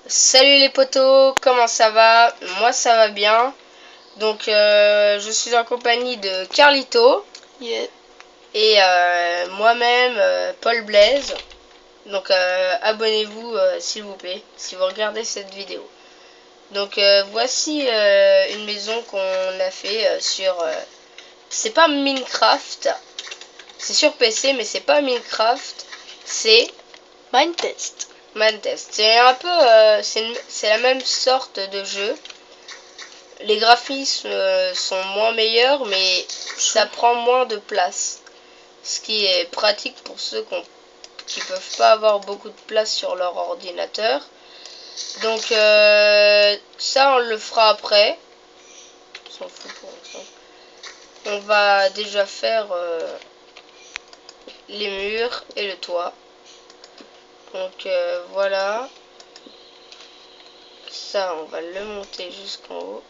Salut les potos, comment ça va? Moi ça va bien. Donc je suis en compagnie de Carlito Yeah. et moi-même Paul Blaise. Donc abonnez-vous s'il vous plaît si vous regardez cette vidéo. Donc voici une maison qu'on a fait sur... c'est pas Minecraft, c'est sur PC mais c'est pas Minecraft, c'est Minetest. Minetest. C'est un peu... c'est la même sorte de jeu. Les graphismes sont moins meilleurs, mais ça prend moins de place. Ce qui est pratique pour ceux qui peuvent pas avoir beaucoup de place sur leur ordinateur. Donc ça, on le fera après. On s'en fout pour l'instant. On va déjà faire les murs et le toit. Donc voilà. Ça, on va le monter jusqu'en haut.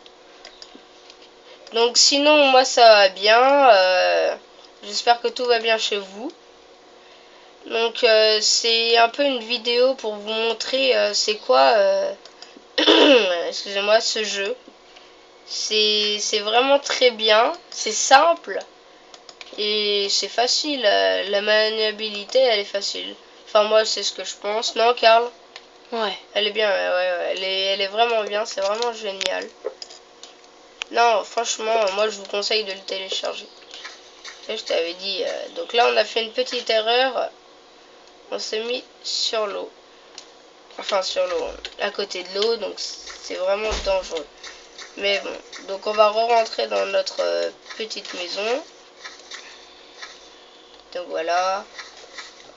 Donc sinon, moi ça va bien. J'espère que tout va bien chez vous. Donc c'est un peu une vidéo pour vous montrer c'est quoi excusez-moi, ce jeu. C'est vraiment très bien, c'est simple et c'est facile. La maniabilité elle est facile. Enfin moi c'est ce que je pense. Non Karl? Ouais. Elle est bien, ouais. Elle est vraiment bien, c'est vraiment génial. Non franchement moi je vous conseille de le télécharger. Là, je t'avais dit. Donc là on a fait une petite erreur. On s'est mis sur l'eau. Enfin sur l'eau, à côté de l'eau, donc c'est vraiment dangereux. Mais bon, donc on va re-rentrer dans notre petite maison. Donc voilà.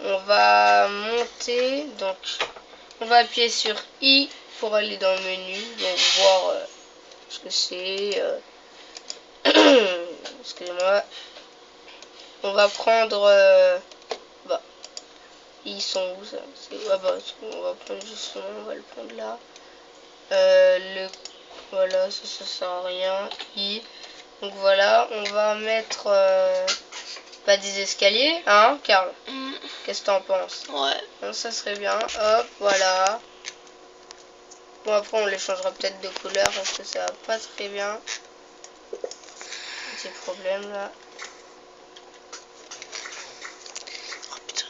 On va monter, donc on va appuyer sur I pour aller dans le menu, donc voir ce que c'est. Excusez-moi. On va prendre... bah, ils sont où ça? Ah bah, on va prendre justement, on va le prendre là. Voilà, ça sert à rien. Donc voilà, on va mettre des escaliers, hein, Karl? Qu'est-ce que t'en penses? Ouais. Donc, ça serait bien. Hop, voilà. Bon, après, on les changera peut-être de couleur parce que ça va pas très bien. Petit problème là. Oh putain.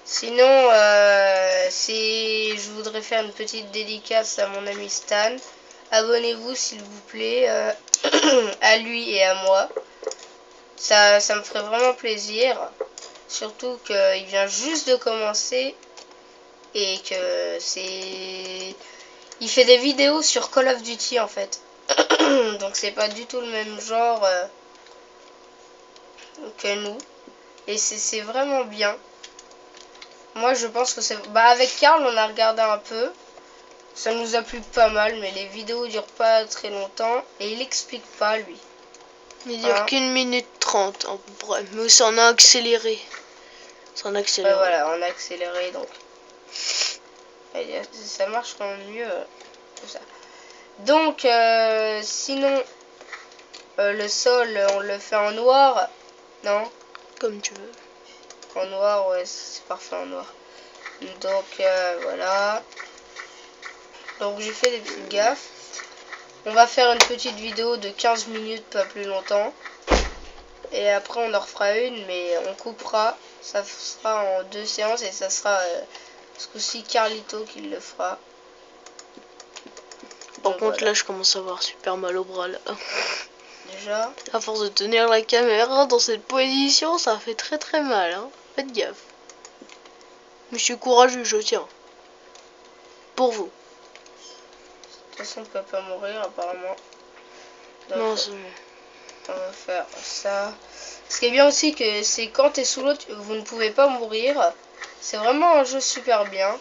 Sinon, je voudrais faire une petite dédicace à mon ami Stan. Abonnez-vous s'il vous plaît à lui et à moi. Ça me ferait vraiment plaisir. Surtout qu'il vient juste de commencer et que c'est... Il fait des vidéos sur Call of Duty en fait. Donc c'est pas du tout le même genre que nous. Et c'est vraiment bien. Moi je pense que c'est... Bah avec Karl on a regardé un peu. Ça nous a plu pas mal mais les vidéos durent pas très longtemps. Et il explique pas lui. Il dure qu'une minute 30 à peu près. Mais c'est en accéléré. C'est en accéléré. Ouais, voilà, en accéléré donc. Ça marche quand même mieux que ça. Donc sinon le sol on le fait en noir. Non? Comme tu veux. En noir, ouais, c'est parfait en noir. Donc voilà. Donc j'ai fait des petites gaffes. On va faire une petite vidéo de 15 minutes, pas plus longtemps. Et après on en refera une, mais on coupera. Ça sera en 2 séances et ça sera ce coup-ci Carlito qui le fera. Par Donc, contre voilà. là je commence à avoir super mal au bras là. Déjà. À force de tenir la caméra dans cette position, ça fait très très mal. Hein. Faites gaffe. Mais je suis courageux, je tiens. Pour vous. De toute façon on peut pas mourir apparemment. Donc, Non, c'est... on va faire ça. Ce qui est bien aussi que c'est quand t'es sous l'eau, vous ne pouvez pas mourir. C'est vraiment un jeu super bien.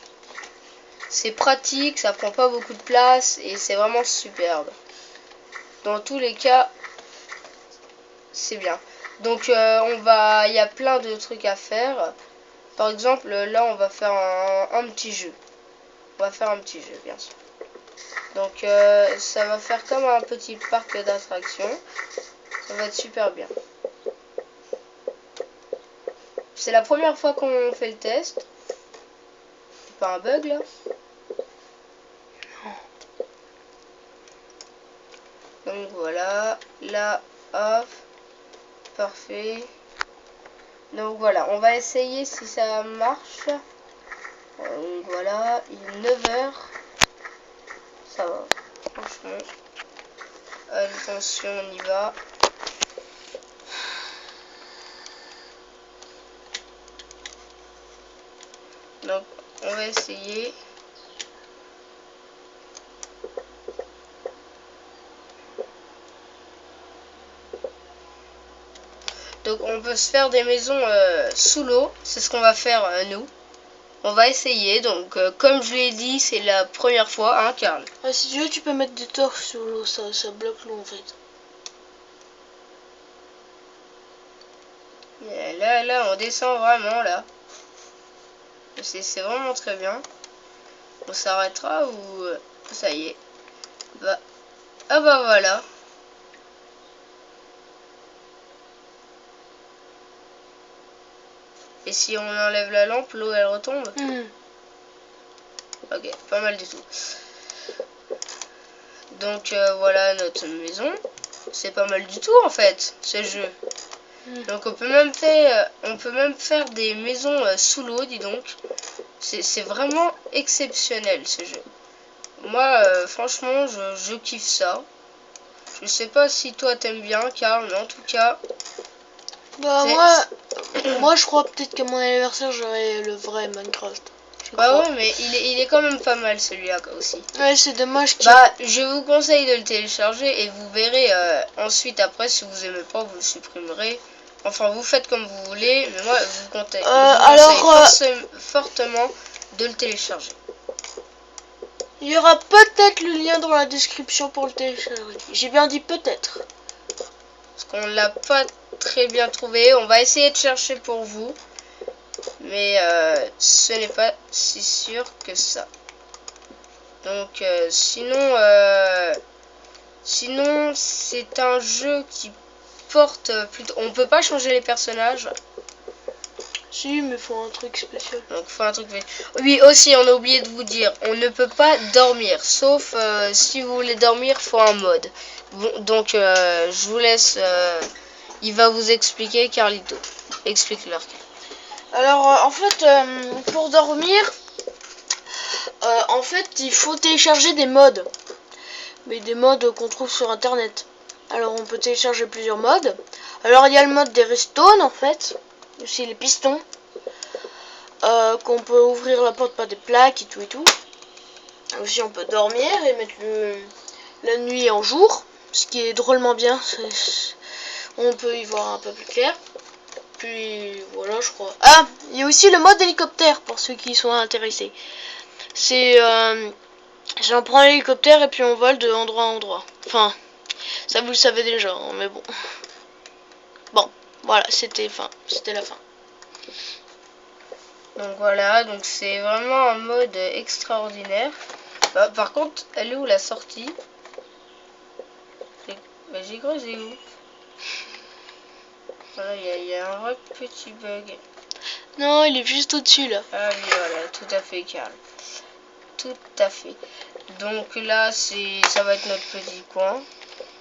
C'est pratique, ça prend pas beaucoup de place et c'est vraiment superbe. Dans tous les cas, c'est bien. Donc il y a plein de trucs à faire. Par exemple, là on va faire un petit jeu. On va faire un petit jeu, bien sûr. Donc ça va faire comme un petit parc d'attractions. Ça va être super bien. C'est la première fois qu'on fait le test. C'est pas un bug là? Donc voilà, là, hop, parfait. Donc voilà, on va essayer si ça marche. Donc voilà, il est 9h. Ça va, franchement. Attention, on y va. Donc on va essayer. Donc on peut se faire des maisons sous l'eau, c'est ce qu'on va faire nous. On va essayer, donc comme je l'ai dit, c'est la première fois, hein Karl. Ah, si tu veux, tu peux mettre des torches sous l'eau, ça bloque l'eau en fait. Et là, on descend vraiment là. C'est vraiment très bien. On s'arrêtera ou ça y est. Bah, ah bah voilà. Et si on enlève la lampe, l'eau elle retombe. Ok, pas mal du tout. Donc voilà notre maison. C'est pas mal du tout en fait, ce jeu. Donc on peut même faire des maisons sous l'eau, dis donc. C'est vraiment exceptionnel ce jeu. Moi, franchement, je kiffe ça. Je sais pas si toi t'aimes bien, Karl, mais en tout cas... Bah moi je crois peut-être qu'à mon anniversaire j'aurai le vrai Minecraft. Bah ouais, mais il est quand même pas mal celui-là aussi. Ouais, c'est dommage que... Bah, je vous conseille de le télécharger et vous verrez ensuite après si vous aimez pas, vous le supprimerez. Enfin, vous faites comme vous voulez, mais moi, je vous conseille fortement de le télécharger. Il y aura peut-être le lien dans la description pour le télécharger. J'ai bien dit peut-être. Parce qu'on l'a pas très bien trouvé. On va essayer de chercher pour vous. Mais ce n'est pas si sûr que ça. Donc sinon c'est un jeu qui porte plutôt... On peut pas changer les personnages. Si, mais faut un truc spécial. Donc faut un truc... Oui, aussi, on a oublié de vous dire, on ne peut pas dormir. Sauf si vous voulez dormir, faut un mode. Bon, donc je vous laisse... il va vous expliquer, Carlito. Explique-leur. Alors, en fait, pour dormir, en fait, il faut télécharger des mods. Mais des mods qu'on trouve sur internet. Alors, on peut télécharger plusieurs mods. Alors, il y a le mode des redstone, en fait. Aussi les pistons. Qu'on peut ouvrir la porte par des plaques et tout et tout. Aussi, on peut dormir et mettre la nuit en jour. Ce qui est drôlement bien. On peut y voir un peu plus clair. Puis voilà, je crois. Ah, il y a aussi le mode hélicoptère pour ceux qui sont intéressés. C'est j'en prends l'hélicoptère et puis on vole de endroit en endroit. Enfin, ça vous le savez déjà, hein, mais bon. Bon, voilà, c'était la fin. Donc voilà, donc c'est vraiment un mode extraordinaire. Bah, par contre, elle est où la sortie? J'ai creusé où? Voilà, il y a un vrai petit bug. Non, il est juste au-dessus là. Ah oui, voilà, tout à fait, Karl. Tout à fait. Donc là, ça va être notre petit coin.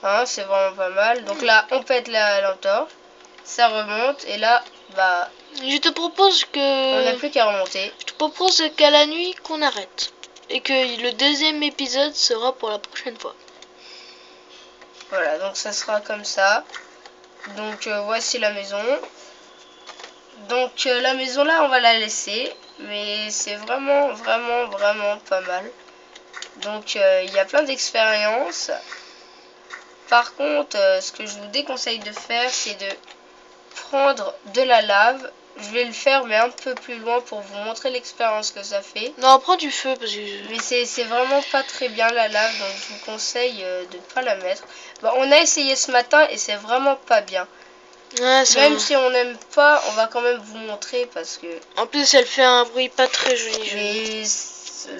Hein, c'est vraiment pas mal. Donc là, on pète la lampe torche. Ça remonte. Et là, bah... Je te propose que... On n'a plus qu'à remonter. Je te propose qu'à la nuit, qu'on arrête. Et que le deuxième épisode sera pour la prochaine fois. Voilà, donc ça sera comme ça. Donc voici la maison. Donc la maison là, on va la laisser. Mais c'est vraiment pas mal. Donc il y a plein d'expériences. Par contre, ce que je vous déconseille de faire, c'est de prendre de la lave. Je vais le faire, mais un peu plus loin pour vous montrer l'expérience que ça fait. Non, prends du feu parce que... Mais c'est vraiment pas très bien la lave, donc je vous conseille de ne pas la mettre. Bon, on a essayé ce matin et c'est vraiment pas bien. Ouais, même si on n'aime pas, on va quand même vous montrer parce que... En plus, elle fait un bruit pas très joli. Mais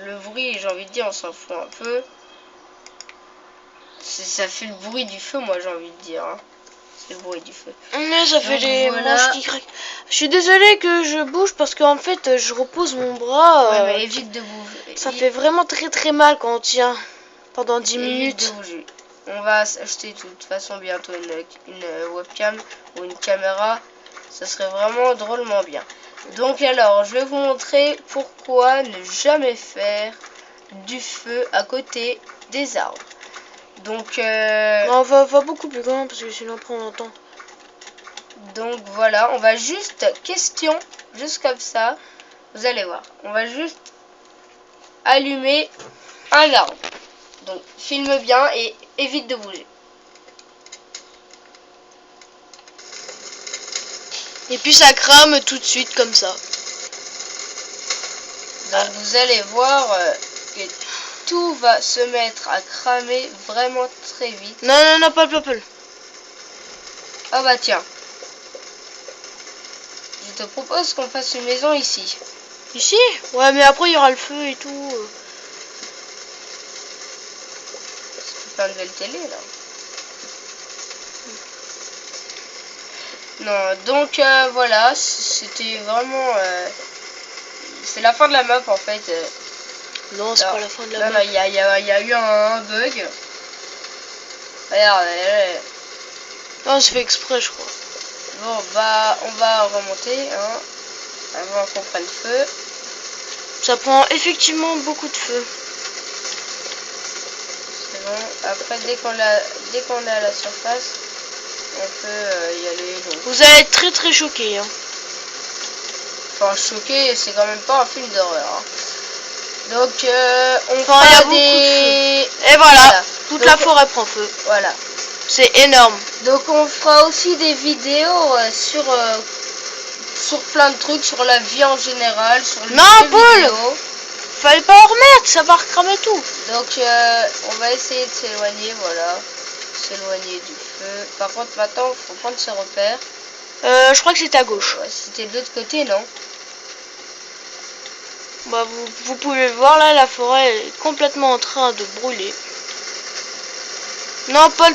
le bruit, j'ai envie de dire, on s'en fout un peu. Ça fait le bruit du feu, moi j'ai envie de dire. Hein. C'est le bruit du feu. Mais ça fait donc, des voilà. manches qui craquent. Je suis désolée que je bouge parce qu'en fait, je repose mon bras. Ouais, mais évite de bouger. Ça fait vraiment très mal quand on tient pendant 10 minutes. De bouger. on va s'acheter de toute façon bientôt une webcam ou une caméra. Ça serait vraiment drôlement bien. Donc alors, je vais vous montrer pourquoi ne jamais faire du feu à côté des arbres. Donc, Non, va beaucoup plus loin parce que sinon on prend longtemps. Donc voilà, on va juste, question, juste comme ça, vous allez voir. On va juste allumer un arbre. Donc filme bien et évite de bouger. Et puis ça crame tout de suite comme ça. Donc vous allez voir que tout va se mettre à cramer vraiment très vite. Non, pas le peuple. Ah bah tiens. Je te propose qu'on fasse une maison ici. Ici? Ouais, mais après il y aura le feu et tout. C'est pas une nouvelle télé là. Non, donc voilà, c'était vraiment... c'est la fin de la map en fait. Non, c'est pas la fin de la map. Non, il y a eu un bug. Regarde. Non, c'est fait exprès, je crois. Bon, bah, on va remonter, hein, avant qu'on prenne feu. Ça prend effectivement beaucoup de feu. C'est bon. Après, dès qu'on est à la surface, on peut y aller. Donc. Vous allez être très choqués. Hein. Enfin, choqué, c'est quand même pas un film d'horreur. Hein. Donc, on y a fera beaucoup des... de feu. Et voilà. Toute donc, la forêt prend feu. Voilà. C'est énorme. Donc, on fera aussi des vidéos sur plein de trucs, sur la vie en général, sur les jeux vidéo. Fallait pas en remettre, ça va recramer tout. Donc, on va essayer de s'éloigner, voilà. S'éloigner du feu. Par contre, maintenant, il faut prendre ses repères. Je crois que c'était à gauche. Ouais, c'était de l'autre côté, non? Bah, vous pouvez voir là, la forêt est complètement en train de brûler. Non, Paul,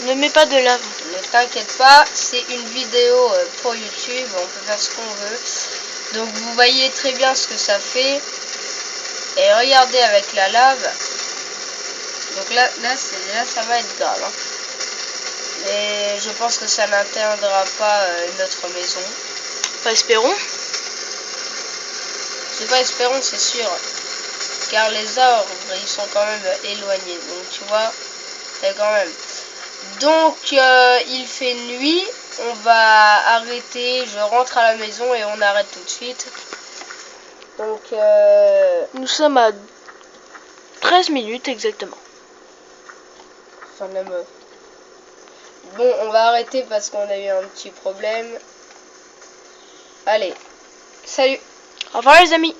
ne mets pas de lave. Ne t'inquiète pas, c'est une vidéo pour YouTube, on peut faire ce qu'on veut. Donc vous voyez très bien ce que ça fait. Et regardez avec la lave. Donc là ça va être grave. Hein. Et je pense que ça n'atteindra pas notre maison. Pas espérons. C'est pas espérons, c'est sûr. Car les arbres, ils sont quand même éloignés. Donc tu vois, c'est quand même. Donc il fait nuit. On va arrêter. Je rentre à la maison et on arrête tout de suite. Donc nous sommes à 13 minutes exactement. Fin de la meuf. Bon, on va arrêter parce qu'on a eu un petit problème. Allez, salut. Au revoir les amis.